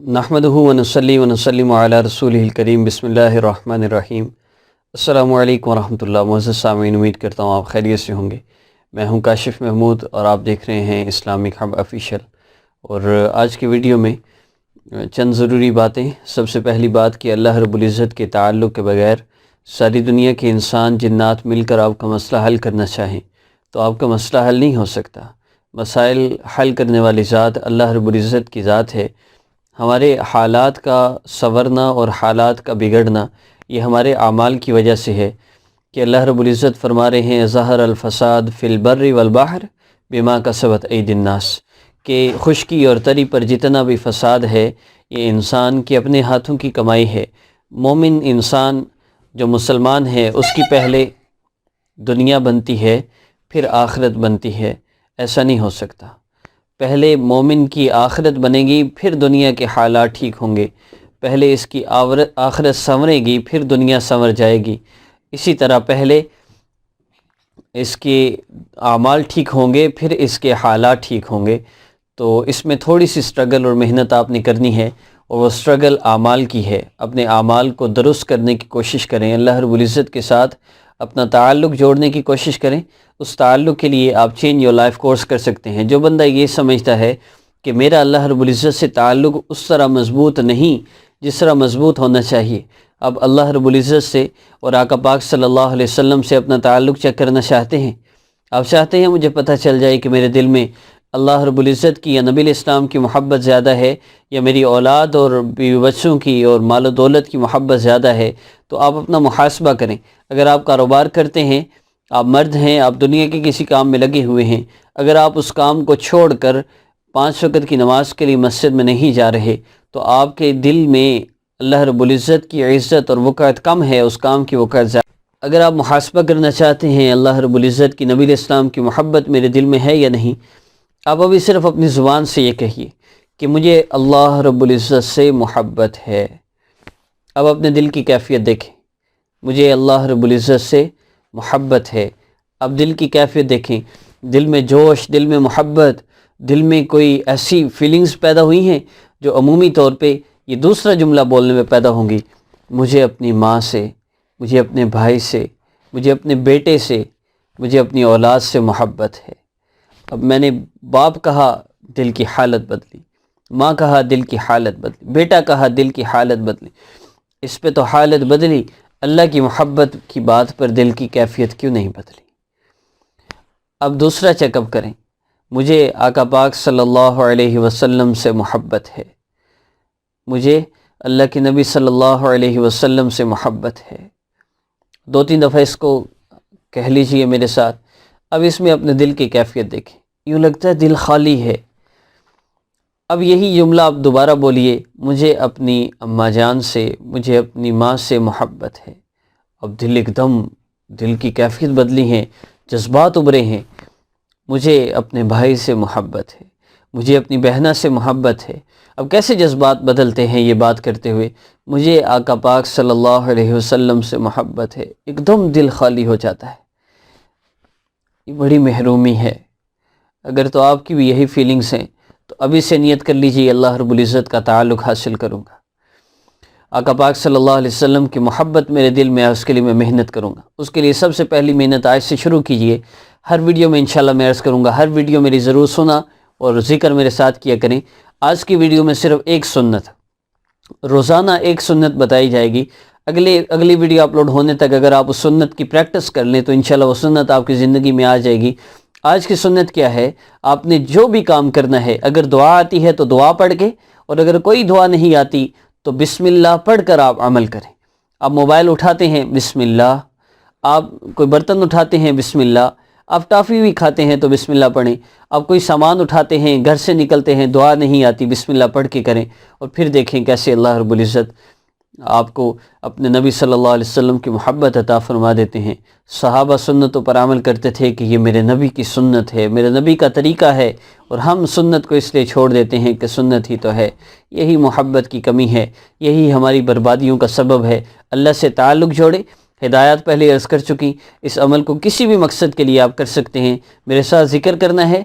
नहमदुहु व नसल्ली व नसल्लिमु अला रसूलिहिल करीम बिस्मिल्लाहिर्रहमानिर्रहीम। अस्सलामु अलैकुम व रहमतुल्लाह। मुअज़्ज़ज़ सामीन, उम्मीद करता हूँ आप खैरियत से होंगे। मैं हूँ काशिफ़ महमूद और आप देख रहे हैं इस्लामिक हब ऑफिशियल। और आज की वीडियो में चंद ज़रूरी बातें। सबसे पहली बात कि अल्लाह रब्बुल इज़्ज़त के ताल्लुक़ के बगैर सारी दुनिया के इंसान जिन्नात मिलकर आपका मसला हल करना चाहें तो आपका मसला हल नहीं हो सकता। मसाइल हल करने वाली ज़ात अल्लाह रब्बुल इज़्ज़त की ज़ात है। हमारे हालात का संवरना और हालात का बिगड़ना ये हमारे आमाल की वजह से है कि अल्लाह रब्बुल इज़्ज़त फरमा रहे हैं ज़हर अल-फ़साद फ़िल बर्रि वल बहर बिमा कसबत ऐदिन नास, कि खुश्की और तरी पर जितना भी फ़साद है ये इंसान के अपने हाथों की कमाई है। मोमिन इंसान जो मुसलमान है उसकी पहले दुनिया बनती है फिर आखिरत बनती है, ऐसा नहीं हो सकता। पहले मोमिन की आखिरत बनेगी फिर दुनिया के हालात ठीक होंगे। पहले इसकी आखिरत संवरेगी फिर दुनिया संवर जाएगी। इसी तरह पहले इसके आमाल ठीक होंगे फिर इसके हालात ठीक होंगे। तो इसमें थोड़ी सी स्ट्रगल और मेहनत आपने करनी है और वो स्ट्रगल आमाल की है। अपने आमाल को दुरुस्त करने की कोशिश करें, अल्लाह रब्बुल इज़्ज़त के साथ अपना ताल्लुक़ जोड़ने की कोशिश करें। उस ताल्लुक़ के लिए आप चेंज योर लाइफ कोर्स कर सकते हैं। जो बंदा ये समझता है कि मेरा अल्लाह रब्बुल इज़्ज़त से ताल्लुक़ उस तरह मज़बूत नहीं जिस तरह मज़बूत होना चाहिए, अब अल्लाह रब्बुल इज़्ज़त से और आका पाक सल्लल्लाहु अलैहि वसल्लम से अपना ताल्लुक़ चेक करना चाहते हैं। आप चाहते हैं मुझे पता चल जाए कि मेरे दिल में अल्लाह रब्बुल इज़्ज़त की या नबी इस्लाम की मोहब्बत ज़्यादा है या मेरी औलाद और बीवी बच्चों की और माल दौलत की मोहब्बत ज़्यादा है, तो आप अपना मुहासबा करें। अगर आप कारोबार करते हैं, आप मर्द हैं, आप दुनिया के किसी काम में लगे हुए हैं, अगर आप उस काम को छोड़कर 5 वक़्त की नमाज़ के लिए मस्जिद में नहीं जा रहे तो आपके दिल में अल्लाह रब्बुल इज़्ज़त की इज़्ज़त और वक़्त कम है, उस काम की वक़्त ज़्यादा। अगर आप मुहासबा करना चाहते हैं अल्लाह रब्बुल इज़्ज़त की नबी इस्लाम की मोहब्बत मेरे दिल में है या नहीं, आप अभी सिर्फ़ अपनी ज़ुबान से ये कहिए कि मुझे अल्लाह रब्बुल इज़्ज़त से मोहब्बत है। अब अपने दिल की कैफ़ियत देखें, मुझे अल्लाह रब्बुल इज़्ज़त से मोहब्बत है। अब दिल की कैफ़ियत देखें, दिल में जोश, दिल में मोहब्बत, दिल में कोई ऐसी फीलिंग्स पैदा हुई हैं जो अमूमी तौर पे ये दूसरा जुमला बोलने में पैदा होंगी, मुझे अपनी माँ से, मुझे अपने भाई से, मुझे अपने बेटे से, मुझे अपनी औलाद से मोहब्बत है। अब मैंने बाप कहा दिल की हालत बदली, माँ कहा दिल की हालत बदली, बेटा कहा दिल की हालत बदली। इस पे तो हालत बदली, अल्लाह की मोहब्बत की बात पर दिल की कैफियत क्यों नहीं बदली। अब दूसरा चेकअप करें, मुझे आका पाक सल्लल्लाहु अलैहि वसल्लम से मोहब्बत है, मुझे अल्लाह के नबी सल्लल्लाहु अलैहि वसल्लम से मोहब्बत है। 2-3 दफ़ा इसको कह लीजिए मेरे साथ। अब इसमें अपने दिल की कैफियत देखें, यूँ लगता है दिल खाली है। अब यही जुमला आप दोबारा बोलिए, मुझे अपनी अम्मा जान से, मुझे अपनी माँ से मोहब्बत है। अब दिल एकदम, दिल की कैफियत बदली है, जज्बात उभरे हैं। मुझे अपने भाई से मोहब्बत है, मुझे अपनी बहना से मोहब्बत है। अब कैसे जज्बात बदलते हैं ये बात करते हुए, मुझे आका पाक सल्लल्लाहु अलैहि वसल्लम से मोहब्बत है, एकदम दिल खाली हो जाता है। ये बड़ी महरूमी है। अगर तो आपकी भी यही फीलिंग्स हैं तो अभी से नियत कर लीजिए अल्लाह रब्बुल इज़्ज़त का ताल्लुक़ हासिल करूँगा, आका पाक सल्लल्लाहु अलैहि वसल्लम की मोहब्बत मेरे दिल में है, उसके लिए मैं मेहनत करूँगा। उसके लिए सबसे पहली मेहनत आज से शुरू कीजिए। हर वीडियो में इंशाल्लाह मैं अर्ज़ करूँगा, हर वीडियो मेरी ज़रूर सुना और ज़िक्र मेरे साथ किया करें। आज की वीडियो में सिर्फ एक सुन्नत, रोज़ाना एक सुन्नत बताई जाएगी। अगली वीडियो अपलोड होने तक अगर आप उस सुन्नत की प्रैक्टिस कर लें तो इंशाल्लाह वो सुन्नत आपकी ज़िंदगी में आ जाएगी। आज की सुन्नत क्या है, आपने जो भी काम करना है, अगर दुआ आती है तो दुआ पढ़ के, और अगर कोई दुआ नहीं आती तो बिस्मिल्लाह पढ़ कर आप अमल करें। आप मोबाइल उठाते हैं बिस्मिल्लाह, आप कोई बर्तन उठाते हैं बिस्मिल्लाह, आप टॉफ़ी भी खाते हैं तो बिस्मिल्लाह पढ़ें। आप कोई सामान उठाते हैं, घर से निकलते हैं, दुआ नहीं आती, बिस्मिल्लाह पढ़ के करें और फिर देखें कैसे अल्लाह रब्बुल इज़्ज़त आपको अपने नबी सल्लल्लाहु अलैहि वसल्लम की मोहब्बत अता फरमा देते हैं। सहाबा सुन्नतों पर अमल करते थे कि ये मेरे नबी की सुन्नत है, मेरे नबी का तरीक़ा है, और हम सुन्नत को इसलिए छोड़ देते हैं कि सुन्नत ही तो है। यही मोहब्बत की कमी है, यही हमारी बर्बादियों का सबब है। अल्लाह से ताल्लुक़ जोड़े। हिदायत पहले अर्ज़ कर चुकी, इस अमल को किसी भी मकसद के लिए आप कर सकते हैं। मेरे साथ ज़िक्र करना है,